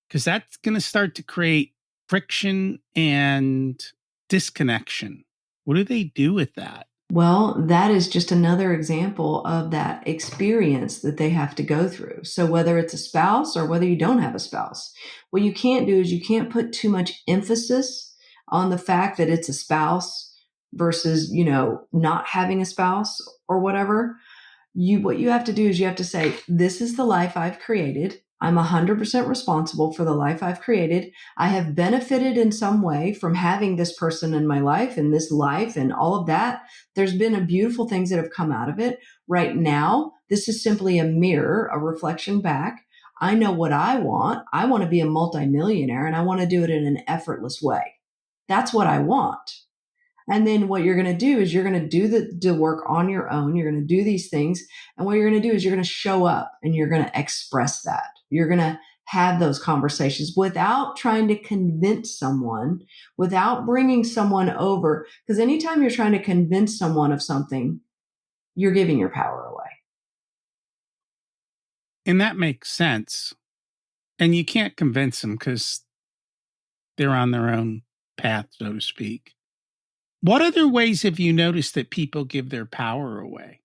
Because that's going to start to create friction and disconnection. What do they do with that? Well, that is just another example of that experience that they have to go through. So whether it's a spouse or whether you don't have a spouse, what you can't do is you can't put too much emphasis on the fact that it's a spouse versus, not having a spouse or whatever. What you have to do is you have to say, this is the life I've created. I'm 100% responsible for the life I've created. I have benefited in some way from having this person in my life and this life and all of that. There's been beautiful things that have come out of it. Right now, this is simply a mirror, a reflection back. I know what I want. I want to be a multimillionaire and I want to do it in an effortless way. That's what I want. And then what you're going to do is you're going to do the work on your own. You're going to do these things. And what you're going to do is you're going to show up and you're going to express that. You're going to have those conversations without trying to convince someone, without bringing someone over. Because anytime you're trying to convince someone of something, you're giving your power away. And that makes sense. And you can't convince them because they're on their own path, so to speak. What other ways have you noticed that people give their power away?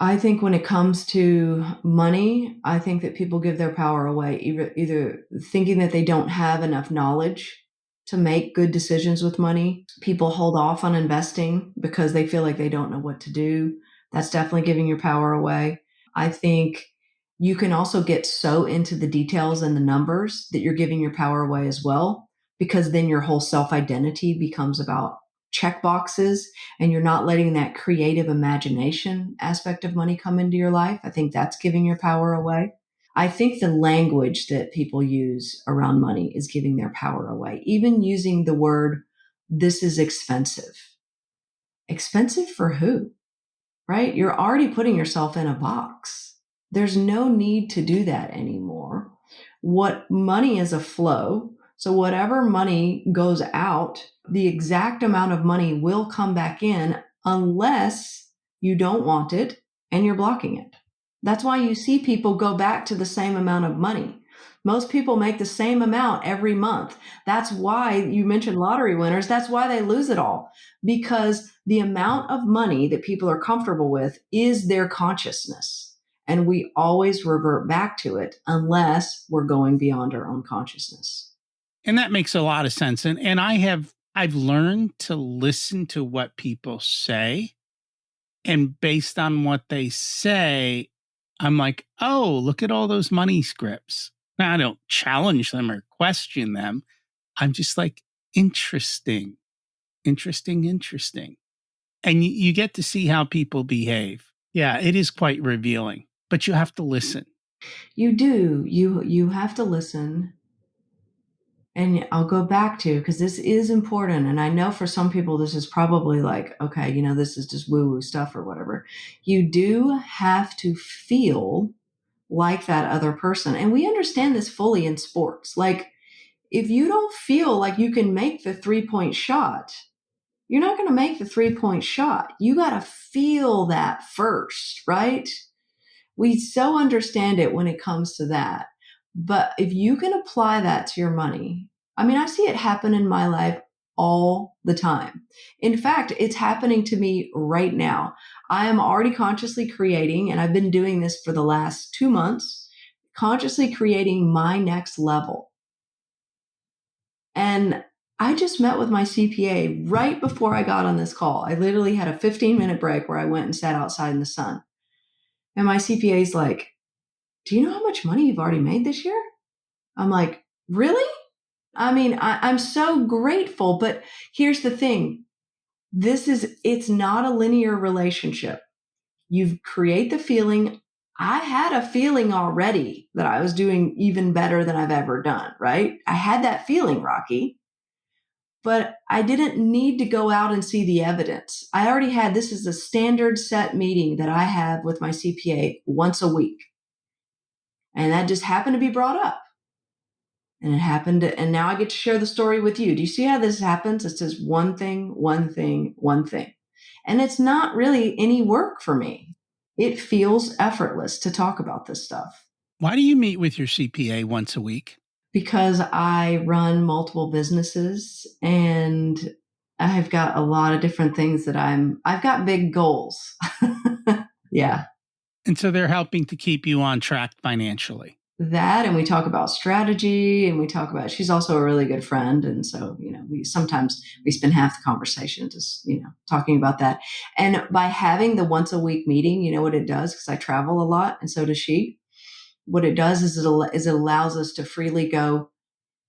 I think when it comes to money, I think that people give their power away, either thinking that they don't have enough knowledge to make good decisions with money. People hold off on investing because they feel like they don't know what to do. That's definitely giving your power away. I think you can also get so into the details and the numbers that you're giving your power away as well, because then your whole self identity becomes about check boxes and you're not letting that creative imagination aspect of money come into your life. I think that's giving your power away. I think the language that people use around money is giving their power away. Even using the word, this is expensive. Expensive for who? Right? You're already putting yourself in a box. There's no need to do that anymore. What money is a flow. So whatever money goes out, the exact amount of money will come back in unless you don't want it and you're blocking it. That's why you see people go back to the same amount of money. Most people make the same amount every month. That's why you mentioned lottery winners. That's why they lose it all, because the amount of money that people are comfortable with is their consciousness. And we always revert back to it unless we're going beyond our own consciousness. And that makes a lot of sense. And I've learned to listen to what people say. And based on what they say, I'm like, oh, look at all those money scripts. Now, I don't challenge them or question them. I'm just like, interesting. And you get to see how people behave. Yeah, it is quite revealing, but you have to listen. You do. You have to listen. And I'll go back to, because this is important. And I know for some people, this is probably like, okay, this is just woo woo stuff or whatever. You do have to feel like that other person. And we understand this fully in sports. Like, if you don't feel like you can make the 3-point shot, you're not going to make the 3-point shot. You got to feel that first, right? We so understand it when it comes to that. But if you can apply that to your money, I mean, I see it happen in my life all the time. In fact, it's happening to me right now. I am already consciously creating, and I've been doing this for the last 2 months, consciously creating my next level. And I just met with my CPA right before I got on this call. I literally had a 15-minute break where I went and sat outside in the sun. And my CPA is like, do you know how much money you've already made this year? I'm like, really? I mean, I'm so grateful, but here's the thing. It's not a linear relationship. You create the feeling. I had a feeling already that I was doing even better than I've ever done, right? I had that feeling, Rocky, but I didn't need to go out and see the evidence. I already had, this is a standard set meeting that I have with my CPA once a week. And that just happened to be brought up. And it happened, and now I get to share the story with you. Do you see how this happens? It's just one thing, one thing, one thing. And it's not really any work for me. It feels effortless to talk about this stuff. Why do you meet with your CPA once a week? Because I run multiple businesses and I've got a lot of different things that I've got big goals. Yeah. And so they're helping to keep you on track financially. That, and we talk about strategy, and she's also a really good friend. And so, we spend half the conversation just, talking about that. And by having the once a week meeting, you know what it does? Because I travel a lot and so does she. What it does is it allows us to freely go,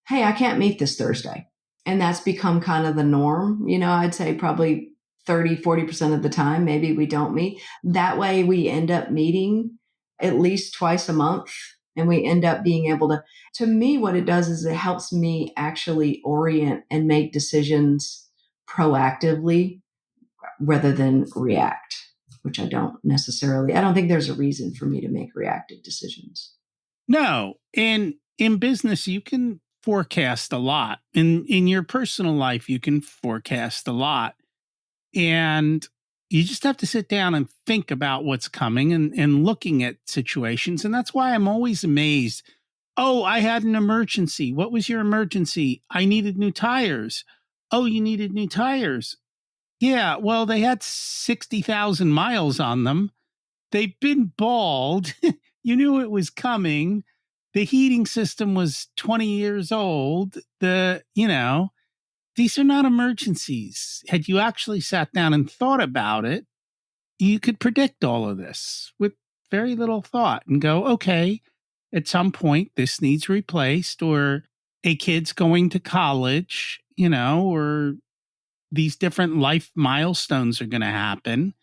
hey, I can't meet this Thursday. And that's become kind of the norm. I'd say probably 30-40% of the time, maybe we don't meet. That way we end up meeting at least twice a month. And we end up being able to me, what it does is it helps me actually orient and make decisions proactively rather than react, which I don't think there's a reason for me to make reactive decisions. No. And in business, you can forecast a lot. In your personal life, you can forecast a lot. And you just have to sit down and think about what's coming and looking at situations. And that's why I'm always amazed. Oh, I had an emergency. What was your emergency? I needed new tires. Oh, you needed new tires. Yeah, well, they had 60,000 miles on them. They've been bald. You knew it was coming. The heating system was 20 years old. These are not emergencies. Had you actually sat down and thought about it, you could predict all of this with very little thought and go, okay, at some point this needs replaced, or a kid's going to college, or these different life milestones are going to happen,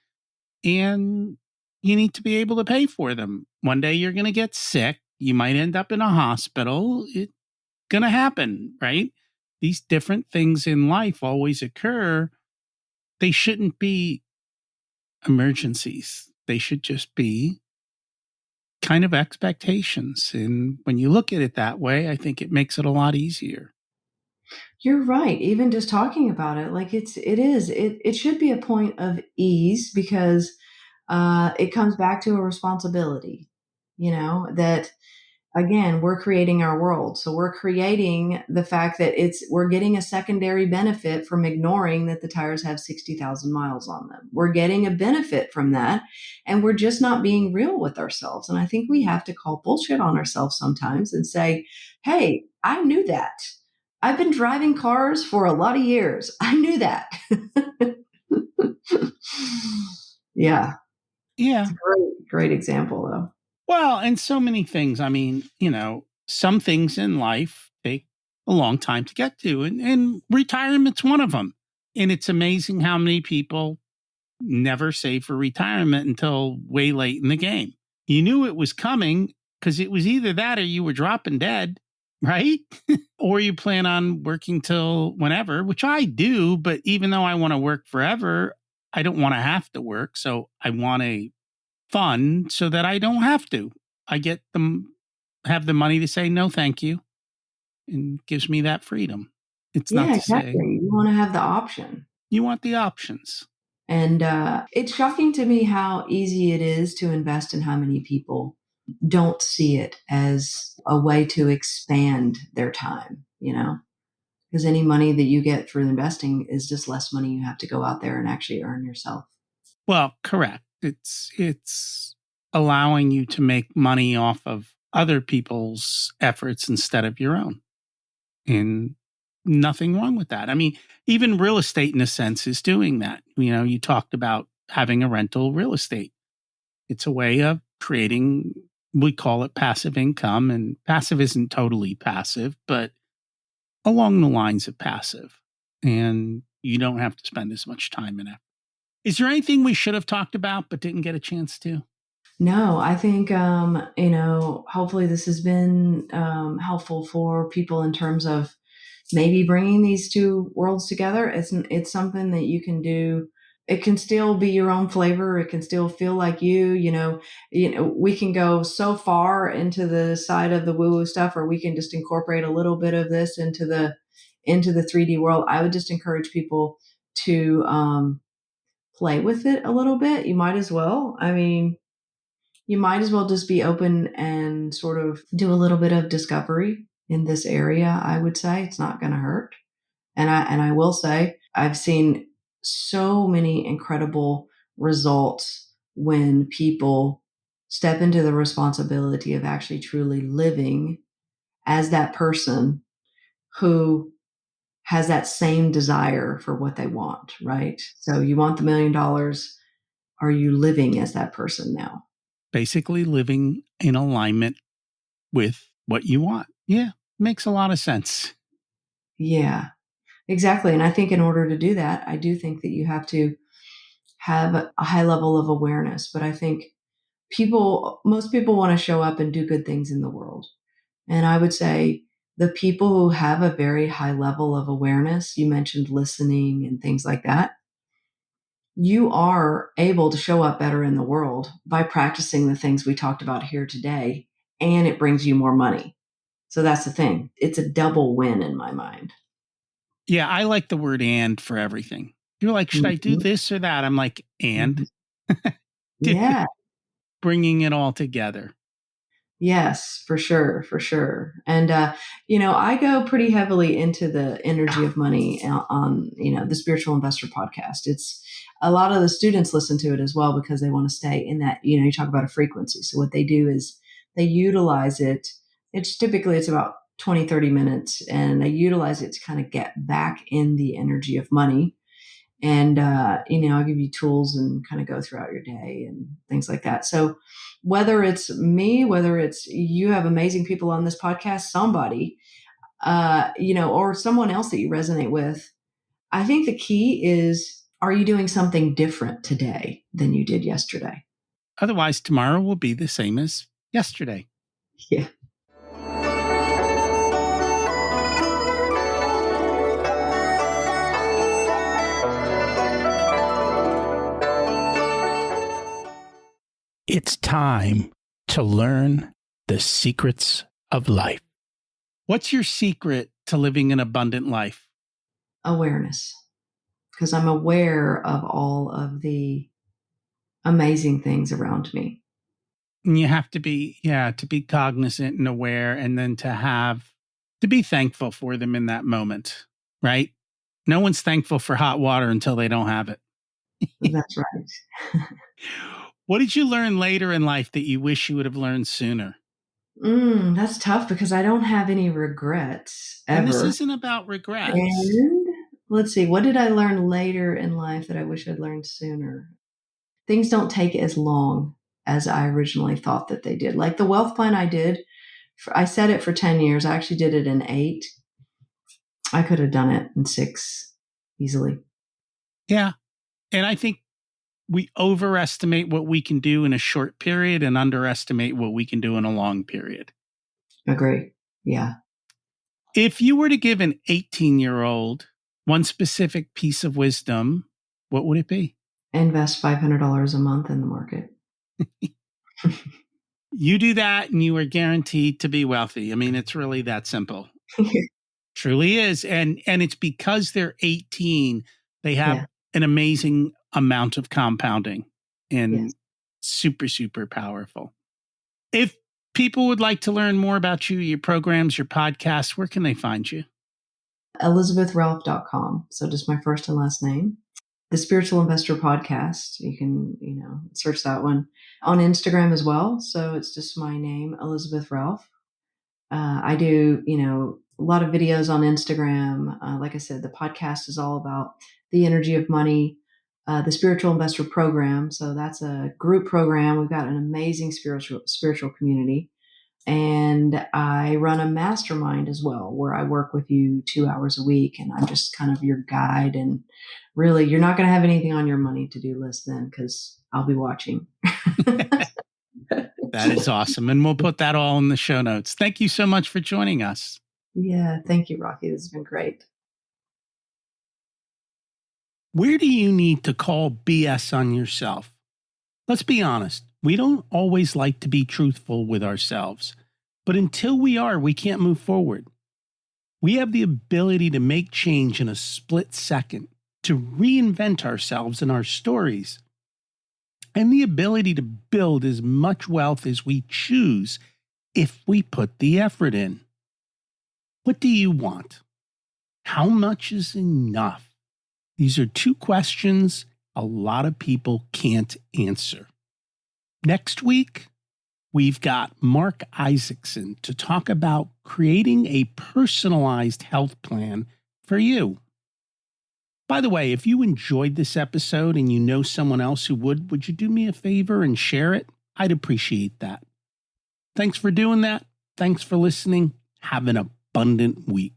and you need to be able to pay for them. One day you're going to get sick. You might end up in a hospital. It's going to happen, right? These different things in life always occur. They shouldn't be emergencies. They should just be kind of expectations. And when you look at it that way, I think it makes it a lot easier. You're right. Even just talking about it, like it should be a point of ease because it comes back to a responsibility, that again, we're creating our world. So we're creating the fact that we're getting a secondary benefit from ignoring that the tires have 60,000 miles on them. We're getting a benefit from that, and we're just not being real with ourselves. And I think we have to call bullshit on ourselves sometimes and say, hey, I knew that. I've been driving cars for a lot of years. I knew that. Yeah. Yeah. It's a great example, though. Well, and so many things. I mean, some things in life take a long time to get to, and retirement's one of them. And it's amazing how many people never save for retirement until way late in the game. You knew it was coming because it was either that or you were dropping dead, right? Or you plan on working till whenever, which I do. But even though I want to work forever, I don't want to have to work. So I want a fund so that I don't have to. I get them, have the money to say no, thank you, and gives me that freedom. It's not Yeah, to say exactly. You want to have the option. you want the options. And it's shocking to me how easy it is to invest and how many people don't see it as a way to expand their time, because any money that you get through investing is just less money you have to go out there and actually earn yourself. Well, correct. It's allowing you to make money off of other people's efforts instead of your own. And nothing wrong with that. I mean, even real estate in a sense is doing that. You talked about having a rental real estate. It's a way of creating, we call it passive income, and passive isn't totally passive, but along the lines of passive. And you don't have to spend as much time and effort. Is there anything we should have talked about but didn't get a chance to? No, I think, hopefully this has been helpful for people in terms of maybe bringing these two worlds together. It's something that you can do. It can still be your own flavor. It can still feel like we can go so far into the side of the woo woo stuff, or we can just incorporate a little bit of this into the 3D world. I would just encourage people to play with it a little bit. You might as well. I mean, you might as well just be open and sort of do a little bit of discovery in this area. I would say it's not going to hurt. And I will say I've seen so many incredible results when people step into the responsibility of actually truly living as that person who has that same desire for what they want, right? So you want the $1,000,000. Are you living as that person now? Basically, living in alignment with what you want. Yeah, makes a lot of sense. Yeah, exactly. And I think in order to do that, I do think that you have to have a high level of awareness. But I think most people want to show up and do good things in the world. And I would say The people who have a very high level of awareness, you mentioned listening and things like that, you are able to show up better in the world by practicing the things we talked about here today, and it brings you more money. So that's the thing. It's a double win in my mind. Yeah, I like the word "and" for everything. You're like, should I do Mhm. this or that? I'm like, Mhm. and Yeah. bringing it all together. Yes, for sure, for sure. And I go pretty heavily into the energy of money on, the Spiritual Investor podcast. It's a lot of the students listen to it as well because they want to stay in that, you talk about a frequency. So what they do is they utilize it. It's about 20, 30 minutes, and they utilize it to kind of get back in the energy of money. And I'll give you tools and kind of go throughout your day and things like that. So whether it's me, whether it's you have amazing people on this podcast, somebody, or someone else that you resonate with, I think the key is, are you doing something different today than you did yesterday? Otherwise, tomorrow will be the same as yesterday. Yeah. It's time to learn the secrets of life. What's your secret to living an abundant life? Awareness. Because I'm aware of all of the amazing things around me. And you have to be, to be cognizant and aware, and then to be thankful for them in that moment, right? No one's thankful for hot water until they don't have it. That's right. What did you learn later in life that you wish you would have learned sooner? That's tough because I don't have any regrets And this ever. isn't about regrets. And let's see, what did I learn later in life that I wish I'd learned sooner? Things don't take as long as I originally thought that they did. Like the wealth plan I did, I set it for 10 years. I actually did it in 8. I could have done it in 6 easily. Yeah. And I think we overestimate what we can do in a short period and underestimate what we can do in a long period. Agree. Yeah. If you were to give an 18-year-old one specific piece of wisdom, what would it be? Invest $500 a month in the market. You do that and you are guaranteed to be wealthy. I mean, it's really that simple. Truly is. And it's because they're 18, they have Yeah. an amazing amount of compounding Yes. and super, super powerful. If people would like to learn more about you, your programs, your podcasts, where can they find you? ElizabethRalph.com. So just my first and last name. The Spiritual Investor Podcast. You can, search that one on Instagram as well. So it's just my name, Elizabeth Ralph. I do, a lot of videos on Instagram. Like I said, the podcast is all about the energy of money, the Spiritual Investor Program. So that's a group program. We've got an amazing spiritual community. And I run a mastermind as well, where I work with you 2 hours a week, and I'm just kind of your guide. And really, you're not going to have anything on your money to do list then, because I'll be watching. That is awesome. And we'll put that all in the show notes. Thank you so much for joining us. Yeah. Thank you, Rocky. This has been great. Where do you need to call BS on yourself? Let's be honest. We don't always like to be truthful with ourselves, but until we are, we can't move forward. We have the ability to make change in a split second, to reinvent ourselves and our stories, and the ability to build as much wealth as we choose if we put the effort in. What do you want? How much is enough? These are 2 questions a lot of people can't answer. Next week, we've got Mark Isaacson to talk about creating a personalized health plan for you. By the way, if you enjoyed this episode and you know someone else who would you do me a favor and share it? I'd appreciate that. Thanks for doing that. Thanks for listening. Have an abundant week.